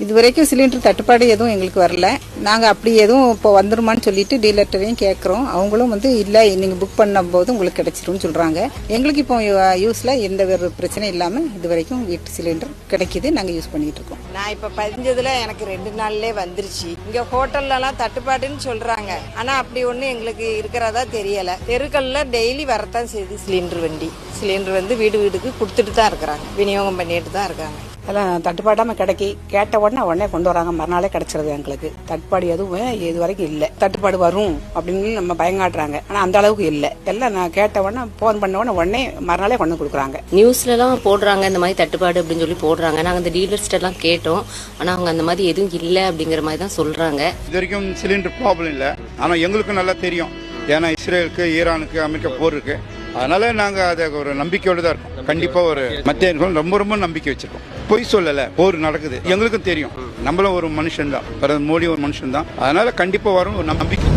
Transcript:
இதுவரைக்கும் சிலிண்டர் தட்டுப்பாடு எதுவும் எங்களுக்கு வரல. நாங்கள் அப்படி எதுவும் இப்போ வந்துருமான்னு சொல்லிட்டு டீலர்கிட்டையும் கேட்குறோம். அவங்களும் இல்லை நீங்கள் புக் பண்ணும்போது உங்களுக்கு கிடைச்சிரும்னு சொல்கிறாங்க. எங்களுக்கு இப்போ யூஸில் எந்த ஒரு பிரச்சனையும் இல்லாமல் இது வரைக்கும் வீட்டு சிலிண்டர் கிடைக்கிது. நாங்கள் யூஸ் பண்ணிகிட்டு இருக்கோம். நான் இப்போ பதிஞ்சதில் எனக்கு 2 நாள்லேயே வந்துருச்சு. இங்கே ஹோட்டல்லலாம் தட்டுப்பாடுன்னு சொல்கிறாங்க. ஆனால் அப்படி ஒன்றும் எங்களுக்கு இருக்கிறதா தெரியலை. தெருக்களில் டெய்லி வரத்தான் செய்யுது சிலிண்டர் வண்டி. சிலிண்டர் வீடு வீடுக்கு கொடுத்துட்டு தான் இருக்கிறாங்க, விநியோகம் பண்ணிட்டு தான் இருக்காங்க. எல்லாம் தட்டுப்பாடாமல் கேட்ட உடனே கொண்டு வராங்க. மறுநாளே கிடைச்சிருது. எங்களுக்கு தட்டுப்பாடு எதுவும் இது வரைக்கும் இல்லை. தட்டுப்பாடு வரும் அப்படின்னு நம்ம பயங்காட்டுறாங்க. ஆனால் அந்த அளவுக்கு இல்லை. எல்லாம் நான் கேட்ட உடனே ஃபோன் பண்ண உடனே மறுநாளே கொண்டு கொடுக்குறாங்க. நியூஸ்லலாம் போடுறாங்க இந்த மாதிரி தட்டுப்பாடு அப்படின்னு சொல்லி போடுறாங்க. நாங்கள் இந்த டீலர்ஸ்டெல்லாம் கேட்டோம். ஆனால் அவங்க அந்த மாதிரி எதுவும் இல்லை அப்படிங்கிற மாதிரி தான் சொல்கிறாங்க. இது வரைக்கும் சிலிண்டர் ப்ராப்ளம் இல்லை. ஆனால் எங்களுக்கும் நல்லா தெரியும். ஏன்னா இஸ்ரேலுக்கு, ஈரானுக்கு, அமெரிக்கா போர் இருக்கு. அதனால நாங்கள் அதை ஒரு நம்பிக்கையோடு தான் இருக்கோம். கண்டிப்பாக ஒரு மத்திய ரொம்ப நம்பிக்கை வச்சிருக்கோம். பொய் சொல்லலை, போர் நடக்குது எங்களுக்கும் தெரியும். நம்மளும் ஒரு மனுஷன் தான், பிரதமர் மோடி ஒரு மனுஷன் தான். அதனால கண்டிப்பாக வரும் ஒரு நம்பிக்கை.